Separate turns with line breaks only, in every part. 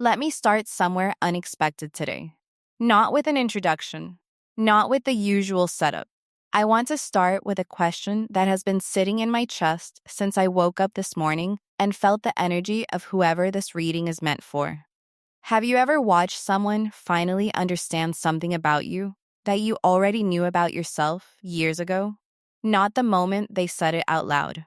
Let me start somewhere unexpected today. Not with an introduction, not with the usual setup. I want to start with a question that has been sitting in my chest since I woke up this morning and felt the energy of whoever this reading is meant for. Have you ever watched someone finally understand something about you that you already knew about yourself years ago? Not the moment they said it out loud,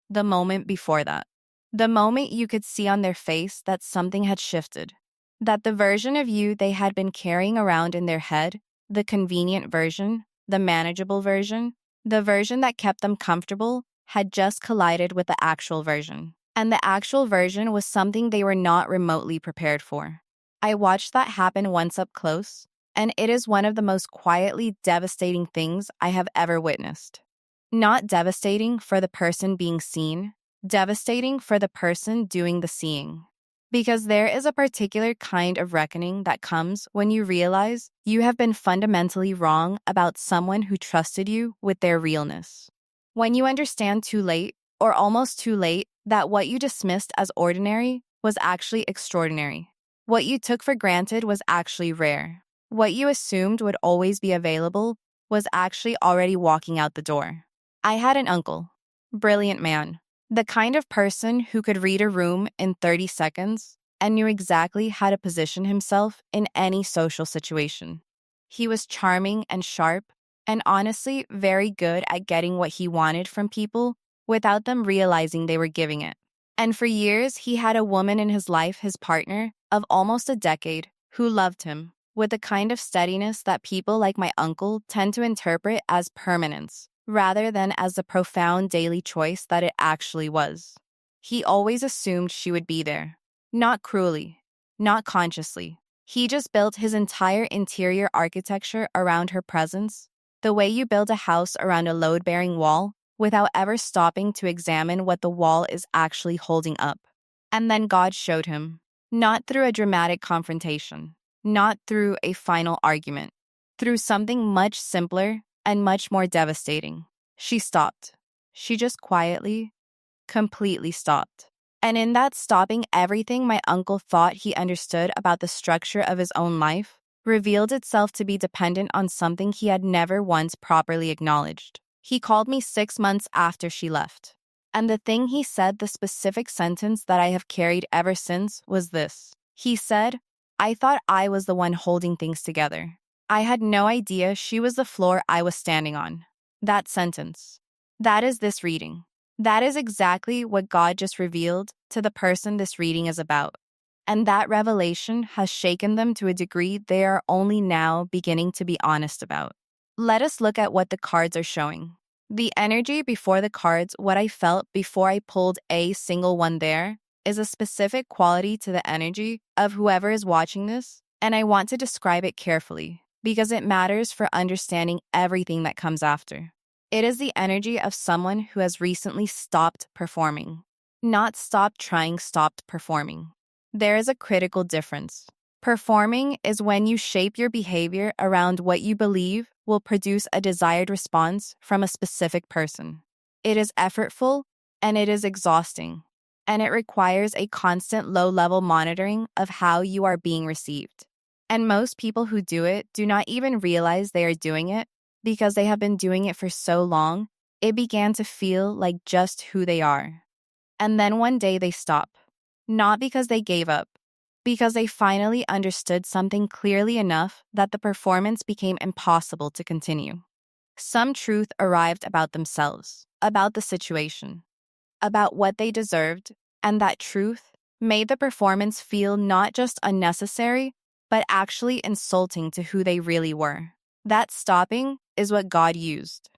the moment before that. The moment you could see on their face that something had shifted, that the version of you they had been carrying around in their head, the convenient version, the manageable version, the version that kept them comfortable, had just collided with the actual version. And the actual version was something they were not remotely prepared for. I watched that happen once up close, and it is one of the most quietly devastating things I have ever witnessed. Not devastating for the person being seen, devastating for the person doing the seeing. Because there is a particular kind of reckoning that comes when you realize you have been fundamentally wrong about someone who trusted you with their realness. When you understand too late, or almost too late, that what you dismissed as ordinary was actually extraordinary. What you took for granted was actually rare. What you assumed would always be available was actually already walking out the door. I had an uncle, brilliant man, the kind of person who could read a room in 30 seconds and knew exactly how to position himself in any social situation. He was charming and sharp, and honestly very good at getting what he wanted from people without them realizing they were giving it. And for years, he had a woman in his life, his partner, of almost a decade, who loved him with the kind of steadiness that people like my uncle tend to interpret as permanence, rather than as the profound daily choice that it actually was. He always assumed she would be there. Not cruelly, not consciously. He just built his entire interior architecture around her presence, the way you build a house around a load-bearing wall, without ever stopping to examine what the wall is actually holding up. And then God showed him, not through a dramatic confrontation, not through a final argument, through something much simpler and much more devastating. She stopped. She just quietly, completely stopped. And in that stopping, everything my uncle thought he understood about the structure of his own life revealed itself to be dependent on something he had never once properly acknowledged. He called me 6 months after she left. And the thing he said, the specific sentence that I have carried ever since, was this. He said, "I thought I was the one holding things together. I had no idea she was the floor I was standing on." That sentence. That is this reading. That is exactly what God just revealed to the person this reading is about. And that revelation has shaken them to a degree they are only now beginning to be honest about. Let us look at what the cards are showing. The energy before the cards, what I felt before I pulled a single one there, is a specific quality to the energy of whoever is watching this, and I want to describe it carefully because it matters for understanding everything that comes after. It is the energy of someone who has recently stopped performing. Not stopped trying, stopped performing. There is a critical difference. Performing is when you shape your behavior around what you believe will produce a desired response from a specific person. It is effortful and it is exhausting, and it requires a constant low-level monitoring of how you are being received. And most people who do it do not even realize they are doing it because they have been doing it for so long, it began to feel like just who they are. And then one day they stop. Not because they gave up, because they finally understood something clearly enough that the performance became impossible to continue. Some truth arrived about themselves, about the situation, about what they deserved, and that truth made the performance feel not just unnecessary, but actually insulting to who they really were. That stopping is what God used.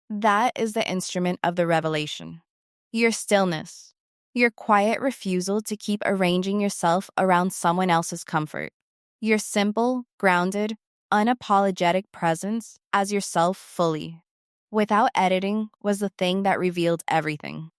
That is the instrument of the revelation. Your stillness, your quiet refusal to keep arranging yourself around someone else's comfort. Your simple, grounded, unapologetic presence as yourself fully, without editing, was the thing that revealed everything.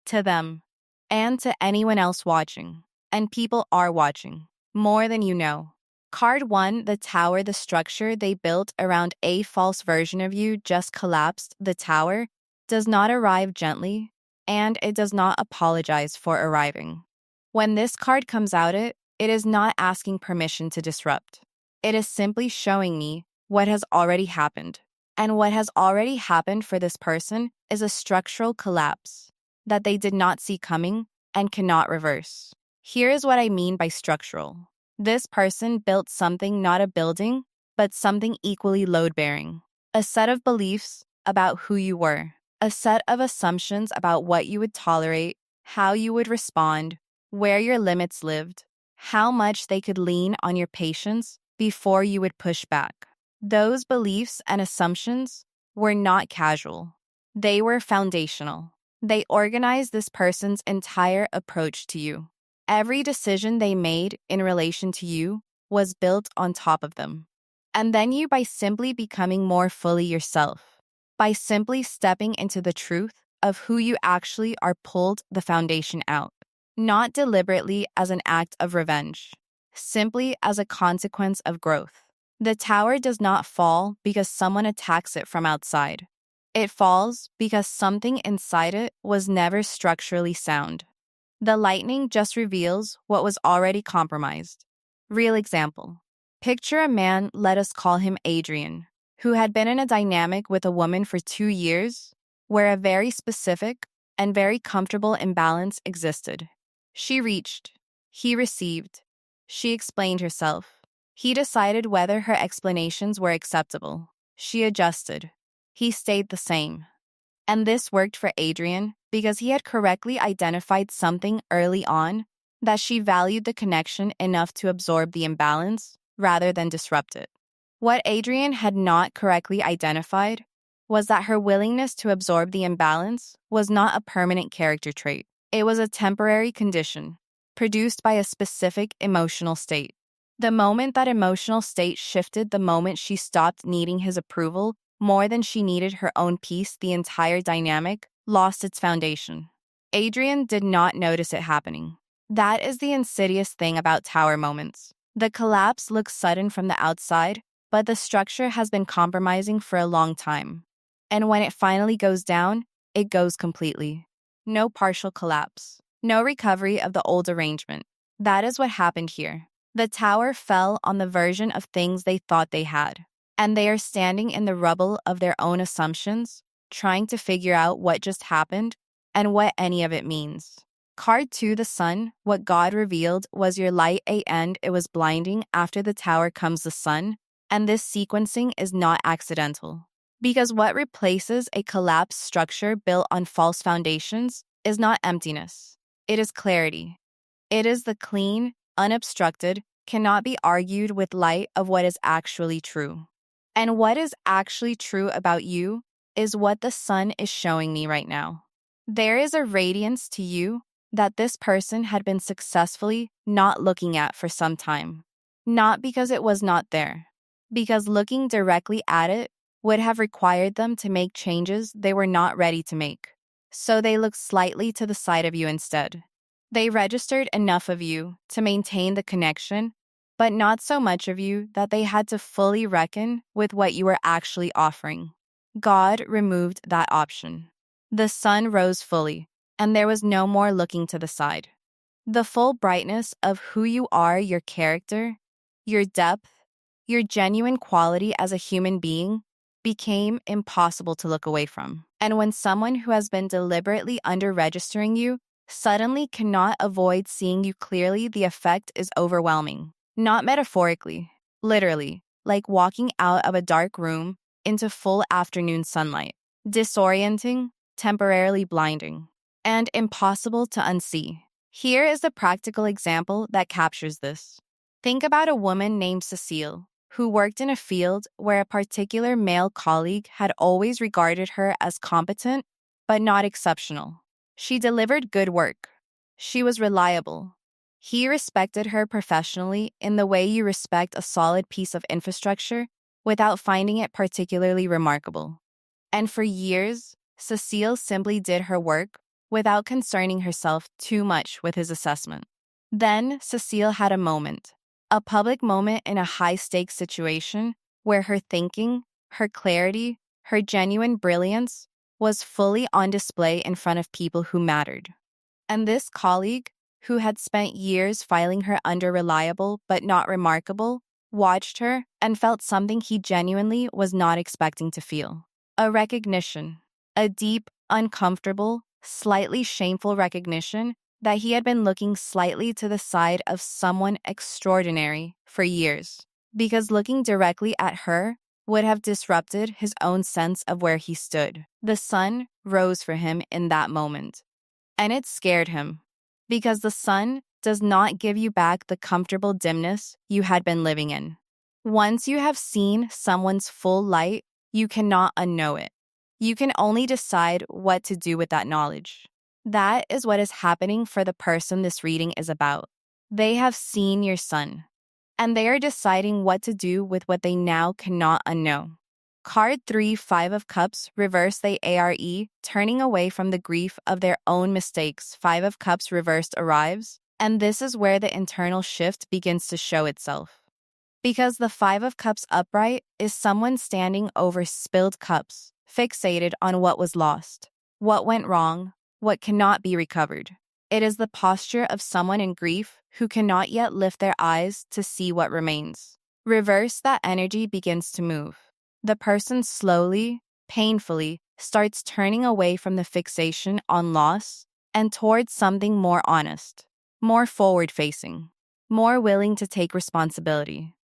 To them, and to anyone else watching. And people are watching, more than you know. Card 1, the tower, the structure they built around a false version of you just collapsed. The tower does not arrive gently, and it does not apologize for arriving. When this card comes out, It is not asking permission to disrupt. It is simply showing me what has already happened. And what has already happened for this person is a structural collapse that they did not see coming and cannot reverse. Here is what I mean by structural. This person built something, not a building, but something equally load-bearing. A set of beliefs about who you were, a set of assumptions about what you would tolerate, how you would respond, where your limits lived, how much they could lean on your patience before you would push back. Those beliefs and assumptions were not casual. They were foundational. They organized this person's entire approach to you. Every decision they made in relation to you was built on top of them. And then you, by simply becoming more fully yourself, by simply stepping into the truth of who you actually are, pulled the foundation out, not deliberately as an act of revenge, simply as a consequence of growth. The tower does not fall because someone attacks it from outside. It falls because something inside it was never structurally sound. The lightning just reveals what was already compromised. Real example. Picture a man, let us call him Adrian, who had been in a dynamic with a woman for 2 years, where a very specific and very comfortable imbalance existed. She reached. He received. She explained herself. He decided whether her explanations were acceptable. She adjusted. He stayed the same. And this worked for Adrian because he had correctly identified something early on, that she valued the connection enough to absorb the imbalance rather than disrupt it. What Adrian had not correctly identified was that her willingness to absorb the imbalance was not a permanent character trait. It was a temporary condition produced by a specific emotional state. The moment that emotional state shifted, the moment she stopped needing his approval more than she needed her own peace, the entire dynamic lost its foundation. Adrian did not notice it happening. That is the insidious thing about tower moments. The collapse looks sudden from the outside, but the structure has been compromising for a long time. And when it finally goes down, it goes completely. No partial collapse. No recovery of the old arrangement. That is what happened here. The tower fell on the version of things they thought they had, and they are standing in the rubble of their own assumptions, trying to figure out what just happened and what any of it means. Card 2, the sun. What God revealed was your light, and it was blinding. After the tower comes the sun, and this sequencing is not accidental. Because what replaces a collapsed structure built on false foundations is not emptiness. It is clarity. It is the clean, unobstructed, cannot be argued with light of what is actually true. And what is actually true about you is what the sun is showing me right now. There is a radiance to you that this person had been successfully not looking at for some time. Not because it was not there, because looking directly at it would have required them to make changes they were not ready to make. So they looked slightly to the side of you instead. They registered enough of you to maintain the connection, but not so much of you that they had to fully reckon with what you were actually offering. God removed that option. The sun rose fully, and there was no more looking to the side. The full brightness of who you are, your character, your depth, your genuine quality as a human being, became impossible to look away from. And when someone who has been deliberately under-registering you suddenly cannot avoid seeing you clearly, the effect is overwhelming. Not metaphorically, literally, like walking out of a dark room into full afternoon sunlight. Disorienting, temporarily blinding, and impossible to unsee. Here is a practical example that captures this. Think about a woman named Cecile, who worked in a field where a particular male colleague had always regarded her as competent, but not exceptional. She delivered good work. She was reliable. He respected her professionally in the way you respect a solid piece of infrastructure without finding it particularly remarkable. And for years, Cecile simply did her work without concerning herself too much with his assessment. Then Cecile had a public moment in a high-stakes situation where her thinking, her clarity, her genuine brilliance was fully on display in front of people who mattered. And this colleague, who had spent years filing her under reliable but not remarkable, watched her and felt something he genuinely was not expecting to feel. A recognition. A deep, uncomfortable, slightly shameful recognition that he had been looking slightly to the side of someone extraordinary for years. Because looking directly at her would have disrupted his own sense of where he stood. The sun rose for him in that moment. And it scared him. Because the sun does not give you back the comfortable dimness you had been living in. Once you have seen someone's full light, you cannot unknow it. You can only decide what to do with that knowledge. That is what is happening for the person this reading is about. They have seen your sun, and they are deciding what to do with what they now cannot unknow. Card 3, Five of Cups, reverse the ARE, turning away from the grief of their own mistakes. Five of Cups reversed arrives, and this is where the internal shift begins to show itself. Because the Five of Cups upright is someone standing over spilled cups, fixated on what was lost, what went wrong, what cannot be recovered. It is the posture of someone in grief who cannot yet lift their eyes to see what remains. Reverse, that energy begins to move. The person slowly, painfully, starts turning away from the fixation on loss and towards something more honest, more forward-facing, more willing to take responsibility.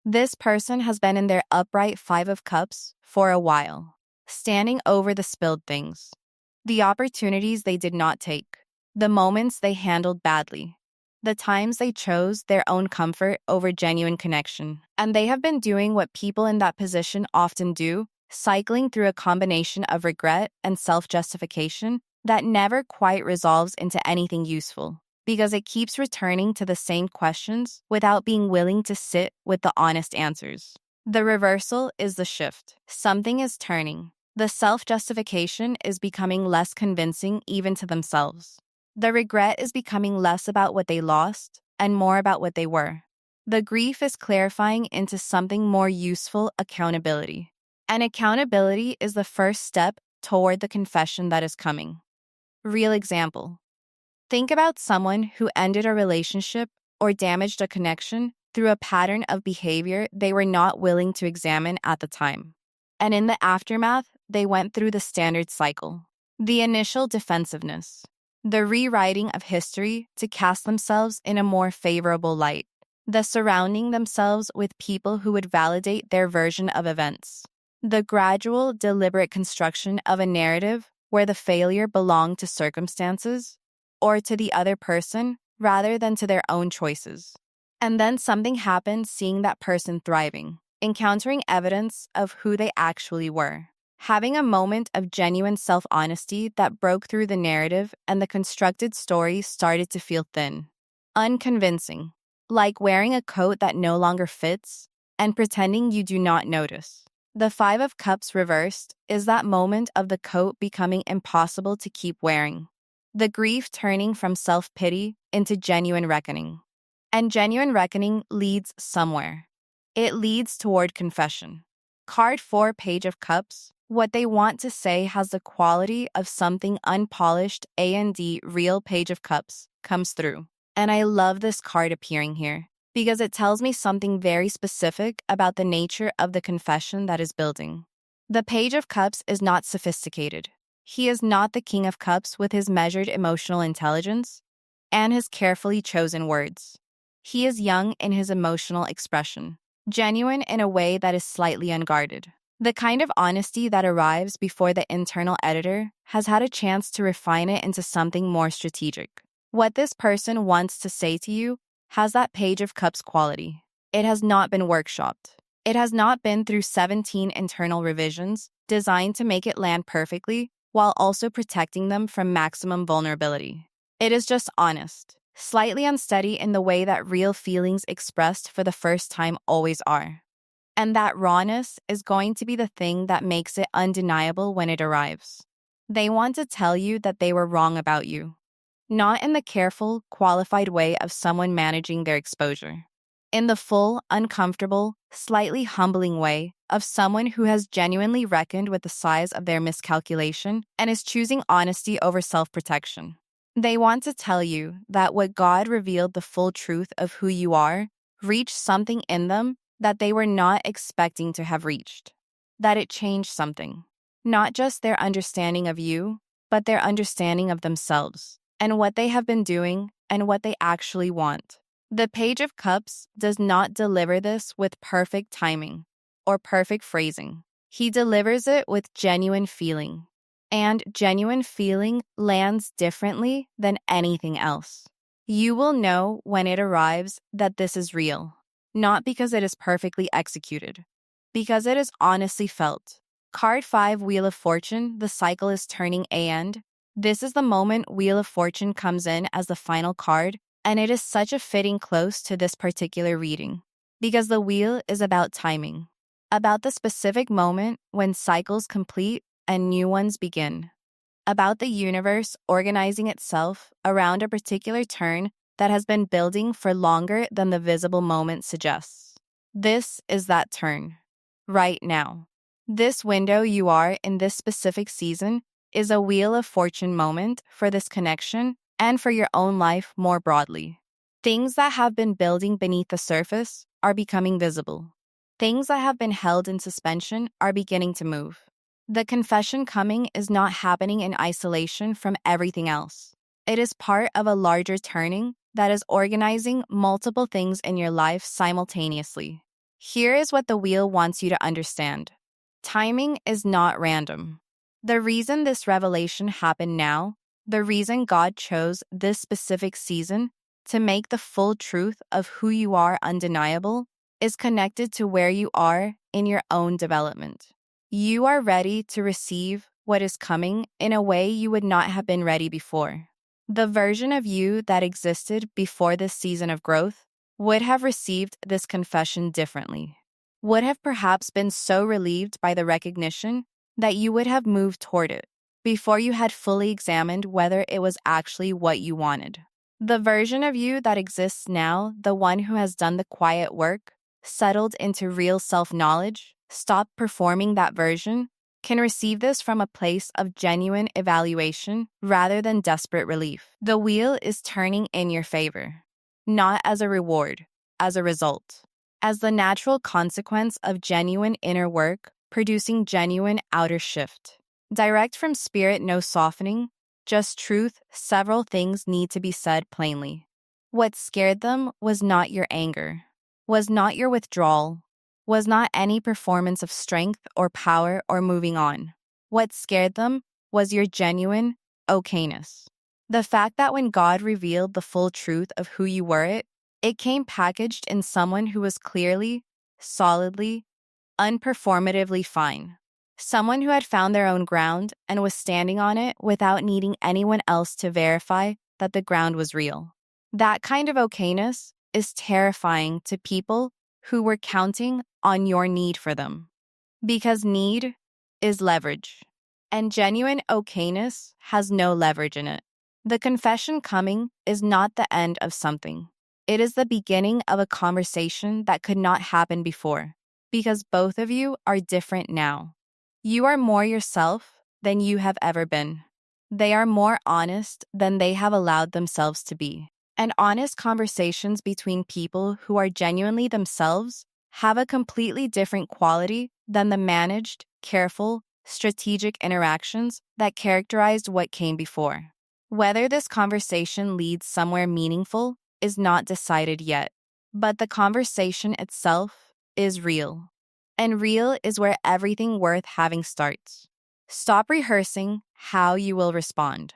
This person has been in their upright Five of Cups for a while, standing over the spilled things, the opportunities they did not take, the moments they handled badly, the times they chose their own comfort over genuine connection. And they have been doing what people in that position often do, cycling through a combination of regret and self-justification that never quite resolves into anything useful, because it keeps returning to the same questions without being willing to sit with the honest answers. The reversal is the shift. Something is turning. The self-justification is becoming less convincing even to themselves. The regret is becoming less about what they lost and more about what they were. The grief is clarifying into something more useful: accountability. And accountability is the first step toward the confession that is coming. Real example. Think about someone who ended a relationship or damaged a connection through a pattern of behavior they were not willing to examine at the time. And in the aftermath, they went through the standard cycle. The initial defensiveness, the rewriting of history to cast themselves in a more favorable light, the surrounding themselves with people who would validate their version of events, the gradual, deliberate construction of a narrative where the failure belonged to circumstances or to the other person rather than to their own choices. And then something happened, seeing that person thriving, encountering evidence of who they actually were, having a moment of genuine self-honesty that broke through the narrative, and the constructed story started to feel thin, unconvincing, like wearing a coat that no longer fits and pretending you do not notice. The Five of Cups reversed is that moment of the coat becoming impossible to keep wearing, the grief turning from self-pity into genuine reckoning. And genuine reckoning leads somewhere. It leads toward confession. Card 4, Page of Cups. What they want to say has the quality of something unpolished. Real Page of Cups comes through. And I love this card appearing here because it tells me something very specific about the nature of the confession that is building. The Page of Cups is not sophisticated. He is not the King of Cups with his measured emotional intelligence and his carefully chosen words. He is young in his emotional expression, genuine in a way that is slightly unguarded. The kind of honesty that arrives before the internal editor has had a chance to refine it into something more strategic. What this person wants to say to you has that Page of Cups quality. It has not been workshopped. It has not been through 17 internal revisions designed to make it land perfectly while also protecting them from maximum vulnerability. It is just honest, slightly unsteady in the way that real feelings expressed for the first time always are. And that rawness is going to be the thing that makes it undeniable when it arrives. They want to tell you that they were wrong about you, not in the careful, qualified way of someone managing their exposure. In the full, uncomfortable, slightly humbling way of someone who has genuinely reckoned with the size of their miscalculation and is choosing honesty over self-protection. They want to tell you that what God revealed the full truth of who you are reached something in them that they were not expecting to have reached. That it changed something. Not just their understanding of you, but their understanding of themselves and what they have been doing and what they actually want. The Page of Cups does not deliver this with perfect timing or perfect phrasing. He delivers it with genuine feeling. And genuine feeling lands differently than anything else. You will know when it arrives that this is real, not because it is perfectly executed, because it is honestly felt. Card 5, Wheel of Fortune, the cycle is turning a end. This is the moment Wheel of Fortune comes in as the final card, and it is such a fitting close to this particular reading, because the wheel is about timing, about the specific moment when cycles complete and new ones begin, about the universe organizing itself around a particular turn that has been building for longer than the visible moment suggests. This is that turn. Right now. This window you are in this specific season is a Wheel of Fortune moment for this connection and for your own life more broadly. Things that have been building beneath the surface are becoming visible. Things that have been held in suspension are beginning to move. The confession coming is not happening in isolation from everything else. It is part of a larger turning that is organizing multiple things in your life simultaneously. Here is what the wheel wants you to understand. Timing is not random. The reason this revelation happened now, the reason God chose this specific season to make the full truth of who you are undeniable, is connected to where you are in your own development. You are ready to receive what is coming in a way you would not have been ready before. The version of you that existed before this season of growth would have received this confession differently, would have perhaps been so relieved by the recognition that you would have moved toward it before you had fully examined whether it was actually what you wanted. The version of you that exists now, the one who has done the quiet work, settled into real self-knowledge, stopped performing that version, can receive this from a place of genuine evaluation rather than desperate relief. The wheel is turning in your favor, not as a reward, as a result, as the natural consequence of genuine inner work producing genuine outer shift. Direct from spirit, no softening, just truth. Several things need to be said plainly. What scared them was not your anger, was not your withdrawal, was not any performance of strength or power or moving on. What scared them was your genuine okayness. The fact that when God revealed the full truth of who you were, it came packaged in someone who was clearly, solidly, unperformatively fine. Someone who had found their own ground and was standing on it without needing anyone else to verify that the ground was real. That kind of okayness is terrifying to people who were counting on your need for them. Because need is leverage, and genuine okayness has no leverage in it. The confession coming is not the end of something. It is the beginning of a conversation that could not happen before, because both of you are different now. You are more yourself than you have ever been. They are more honest than they have allowed themselves to be. And honest conversations between people who are genuinely themselves have a completely different quality than the managed, careful, strategic interactions that characterized what came before. Whether this conversation leads somewhere meaningful is not decided yet, but the conversation itself is real. And real is where everything worth having starts. Stop rehearsing how you will respond.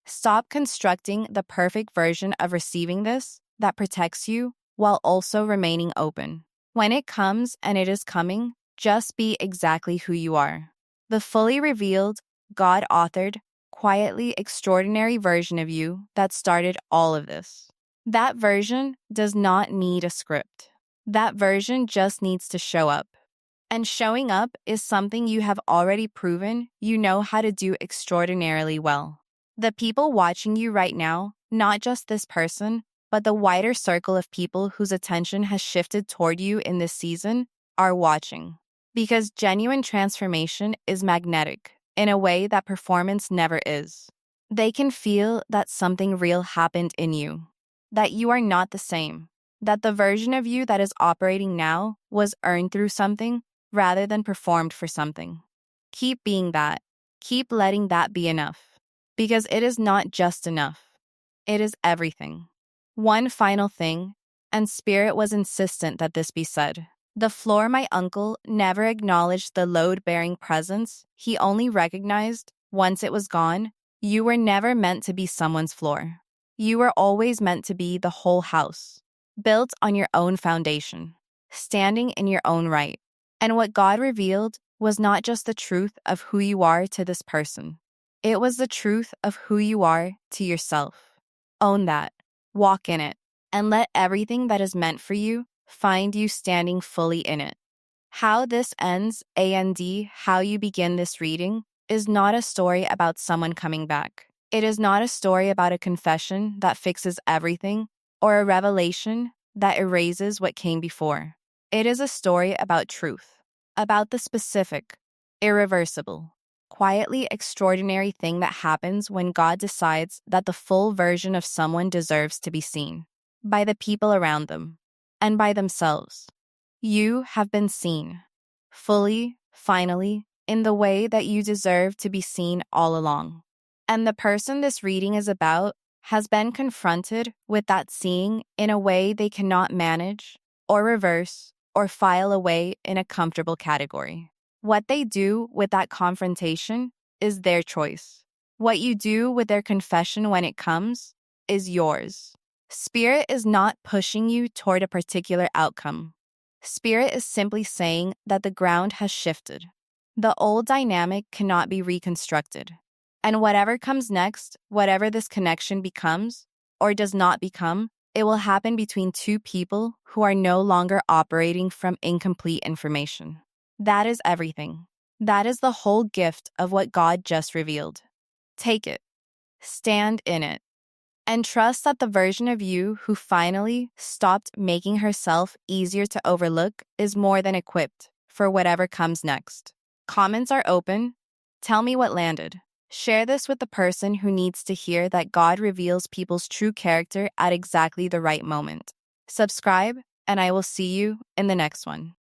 Stop constructing the perfect version of receiving this that protects you while also remaining open. When it comes, and it is coming, just be exactly who you are. The fully revealed, God-authored, quietly extraordinary version of you that started all of this. That version does not need a script. That version just needs to show up. And showing up is something you have already proven you know how to do extraordinarily well. The people watching you right now, not just this person, but the wider circle of people whose attention has shifted toward you in this season, are watching. Because genuine transformation is magnetic in a way that performance never is. They can feel that something real happened in you, that you are not the same, that the version of you that is operating now was earned through something rather than performed for something. Keep being that. Keep letting that be enough. Because it is not just enough, it is everything. One final thing, and Spirit was insistent that this be said. The floor, my uncle, never acknowledged the load bearing presence, he only recognized, once it was gone, you were never meant to be someone's floor. You were always meant to be the whole house, built on your own foundation, standing in your own right. And what God revealed was not just the truth of who you are to this person, it was the truth of who you are to yourself. Own that, walk in it, and let everything that is meant for you find you standing fully in it. How this ends, and how you begin this reading, is not a story about someone coming back. It is not a story about a confession that fixes everything or a revelation that erases what came before. It is a story about truth, about the specific, irreversible, quietly extraordinary thing that happens when God decides that the full version of someone deserves to be seen by the people around them and by themselves. You have been seen, fully, finally, in the way that you deserve to be seen all along. And the person this reading is about has been confronted with that seeing in a way they cannot manage, or reverse, or file away in a comfortable category. What they do with that confrontation is their choice. What you do with their confession when it comes is yours. Spirit is not pushing you toward a particular outcome. Spirit is simply saying that the ground has shifted. The old dynamic cannot be reconstructed. And whatever comes next, whatever this connection becomes or does not become, it will happen between two people who are no longer operating from incomplete information. That is everything. That is the whole gift of what God just revealed. Take it, stand in it, and trust that the version of you who finally stopped making herself easier to overlook is more than equipped for whatever comes next. Comments are open. Tell me what landed. Share this with the person who needs to hear that God reveals people's true character at exactly the right moment. Subscribe, and I will see you in the next one.